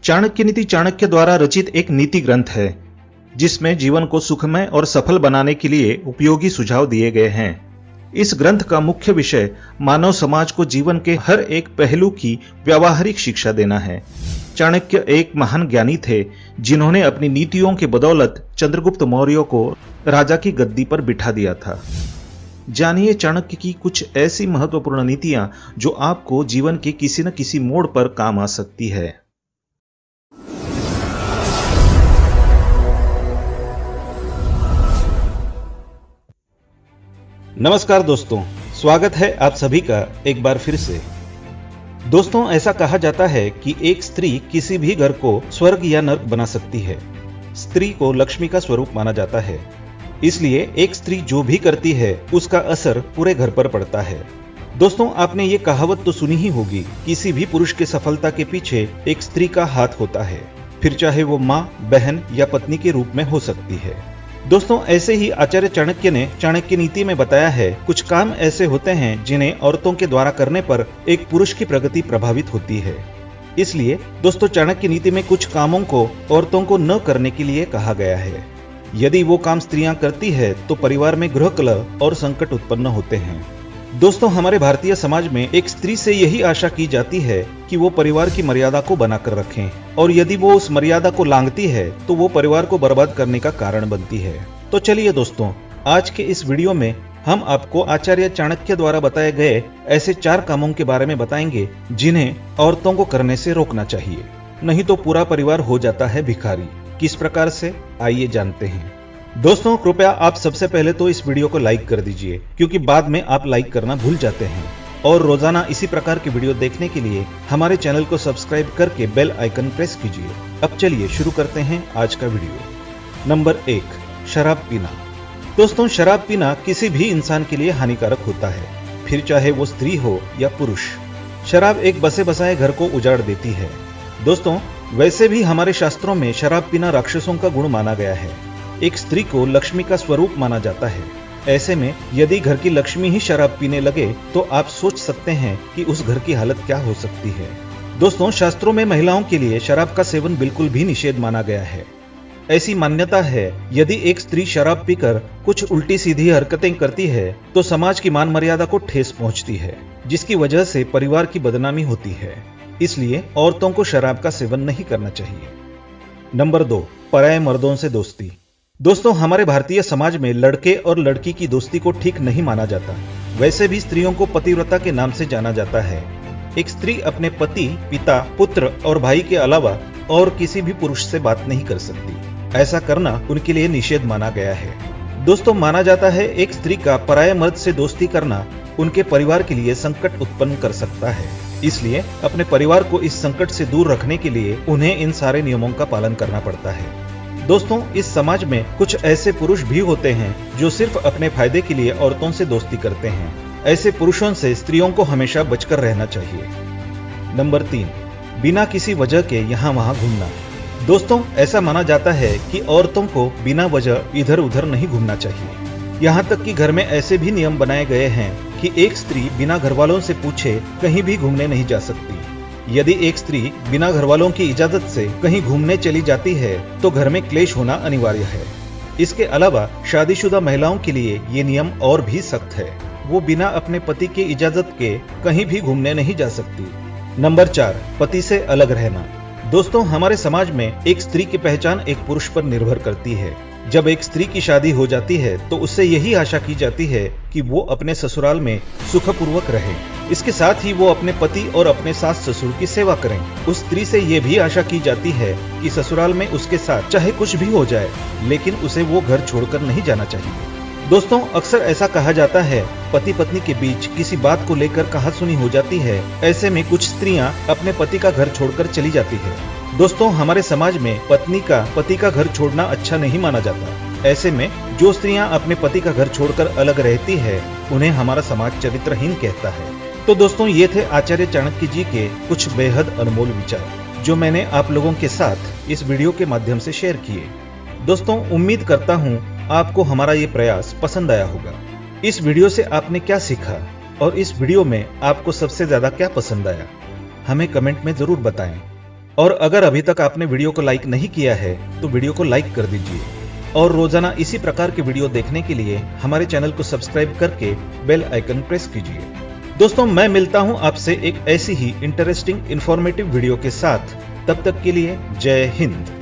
चाणक्य नीति चाणक्य द्वारा रचित एक नीति ग्रंथ है जिसमें जीवन को सुखमय और सफल बनाने के लिए उपयोगी सुझाव दिए गए हैं। इस ग्रंथ का मुख्य विषय मानव समाज को जीवन के हर एक पहलू की व्यावहारिक शिक्षा देना है। चाणक्य एक महान ज्ञानी थे जिन्होंने अपनी नीतियों के बदौलत चंद्रगुप्त मौर्य को राजा की गद्दी पर बिठा दिया था। जानिए चाणक्य की कुछ ऐसी महत्वपूर्ण नीतियां जो आपको जीवन के किसी न किसी मोड़ पर काम आ सकती है। नमस्कार दोस्तों, स्वागत है आप सभी का एक बार फिर से। दोस्तों, ऐसा कहा जाता है कि एक स्त्री किसी भी घर को स्वर्ग या नर्क बना सकती है। स्त्री को लक्ष्मी का स्वरूप माना जाता है, इसलिए एक स्त्री जो भी करती है उसका असर पूरे घर पर पड़ता है। दोस्तों, आपने ये कहावत तो सुनी ही होगी, किसी भी पुरुष के सफलता के पीछे एक स्त्री का हाथ होता है, फिर चाहे वो माँ, बहन या पत्नी के रूप में हो सकती है। दोस्तों, ऐसे ही आचार्य चाणक्य ने चाणक्य नीति में बताया है कुछ काम ऐसे होते हैं जिन्हें औरतों के द्वारा करने पर एक पुरुष की प्रगति प्रभावित होती है। इसलिए दोस्तों, चाणक्य नीति में कुछ कामों को औरतों को न करने के लिए कहा गया है। यदि वो काम स्त्रियां करती है तो परिवार में गृह कलह और संकट उत्पन्न होते हैं। दोस्तों, हमारे भारतीय समाज में एक स्त्री से यही आशा की जाती है कि वो परिवार की मर्यादा को बनाकर रखें, और यदि वो उस मर्यादा को लांघती है तो वो परिवार को बर्बाद करने का कारण बनती है। तो चलिए दोस्तों, आज के इस वीडियो में हम आपको आचार्य चाणक्य द्वारा बताए गए ऐसे 4 कामों के बारे में बताएंगे जिन्हें औरतों को करने से रोकना चाहिए, नहीं तो पूरा परिवार हो जाता है भिखारी। किस प्रकार से, आइए जानते हैं। दोस्तों, कृपया आप सबसे पहले तो इस वीडियो को लाइक कर दीजिए, क्योंकि बाद में आप लाइक करना भूल जाते हैं। और रोजाना इसी प्रकार की वीडियो देखने के लिए हमारे चैनल को सब्सक्राइब करके बेल आइकन प्रेस कीजिए। अब चलिए शुरू करते हैं आज का वीडियो। नंबर 1, शराब पीना। दोस्तों, शराब पीना किसी भी इंसान के लिए हानिकारक होता है, फिर चाहे वो स्त्री हो या पुरुष। शराब एक बसे बसाए घर को उजाड़ देती है। दोस्तों, वैसे भी हमारे शास्त्रों में शराब पीना राक्षसों का गुण माना गया है। एक स्त्री को लक्ष्मी का स्वरूप माना जाता है। ऐसे में यदि घर की लक्ष्मी ही शराब पीने लगे तो आप सोच सकते हैं कि उस घर की हालत क्या हो सकती है। दोस्तों, शास्त्रों में महिलाओं के लिए शराब का सेवन बिल्कुल भी निषेध माना गया है। ऐसी मान्यता है, यदि एक स्त्री शराब पीकर कुछ उल्टी सीधी हरकतें करती है तो समाज की मान मर्यादा को ठेस पहुंचती है, जिसकी वजह से परिवार की बदनामी होती है। इसलिए औरतों को शराब का सेवन नहीं करना चाहिए। नंबर 2, पराये मर्दों से दोस्ती। दोस्तों, हमारे भारतीय समाज में लड़के और लड़की की दोस्ती को ठीक नहीं माना जाता। वैसे भी स्त्रियों को पतिव्रता के नाम से जाना जाता है। एक स्त्री अपने पति, पिता, पुत्र और भाई के अलावा और किसी भी पुरुष से बात नहीं कर सकती। ऐसा करना उनके लिए निषेध माना गया है। दोस्तों, माना जाता है एक स्त्री का पराये मर्द से दोस्ती करना उनके परिवार के लिए संकट उत्पन्न कर सकता है। इसलिए अपने परिवार को इस संकट से दूर रखने के लिए उन्हें इन सारे नियमों का पालन करना पड़ता है। दोस्तों, इस समाज में कुछ ऐसे पुरुष भी होते हैं जो सिर्फ अपने फायदे के लिए औरतों से दोस्ती करते हैं। ऐसे पुरुषों से स्त्रियों को हमेशा बचकर रहना चाहिए। नंबर 3, बिना किसी वजह के यहाँ वहाँ घूमना। दोस्तों, ऐसा माना जाता है कि औरतों को बिना वजह इधर उधर नहीं घूमना चाहिए। यहाँ तक कि घर में ऐसे भी नियम बनाए गए हैं कि एक स्त्री बिना घरवालों से पूछे कहीं भी घूमने नहीं जा सकती। यदि एक स्त्री बिना घरवालों की इजाजत से कहीं घूमने चली जाती है तो घर में क्लेश होना अनिवार्य है। इसके अलावा शादीशुदा महिलाओं के लिए ये नियम और भी सख्त है। वो बिना अपने पति की इजाजत के कहीं भी घूमने नहीं जा सकती। नंबर 4, पति से अलग रहना। दोस्तों, हमारे समाज में एक स्त्री की पहचान एक पुरुष पर निर्भर करती है। जब एक स्त्री की शादी हो जाती है तो उससे यही आशा की जाती है कि वो अपने ससुराल में सुखपूर्वक रहे। इसके साथ ही वो अपने पति और अपने सास ससुर की सेवा करें। उस स्त्री से ये भी आशा की जाती है कि ससुराल में उसके साथ चाहे कुछ भी हो जाए, लेकिन उसे वो घर छोड़कर नहीं जाना चाहिए। दोस्तों, अक्सर ऐसा कहा जाता है, पति पत्नी के बीच किसी बात को लेकर कहासुनी हो जाती है। ऐसे में कुछ स्त्रियां अपने पति का घर छोड़कर चली जाती है। दोस्तों, हमारे समाज में पत्नी का पति का घर छोड़ना अच्छा नहीं माना जाता। ऐसे में जो स्त्रियां अपने पति का घर छोड़कर अलग रहती है उन्हें हमारा समाज चरित्रहीन कहता है। तो दोस्तों, ये थे आचार्य चाणक्य जी के कुछ बेहद अनमोल विचार जो मैंने आप लोगों के साथ इस वीडियो के माध्यम से शेयर किए। दोस्तों, उम्मीद करता हूँ आपको हमारा ये प्रयास पसंद आया होगा। इस वीडियो से आपने क्या सीखा और इस वीडियो में आपको सबसे ज्यादा क्या पसंद आया, हमें कमेंट में जरूर बताएं। और अगर अभी तक आपने वीडियो को लाइक नहीं किया है तो वीडियो को लाइक कर दीजिए और रोजाना इसी प्रकार के वीडियो देखने के लिए हमारे चैनल को सब्सक्राइब करके बेल आइकन प्रेस कीजिए। दोस्तों, मैं मिलता हूं आपसे एक ऐसी ही इंटरेस्टिंग इंफॉर्मेटिव वीडियो के साथ। तब तक के लिए जय हिंद।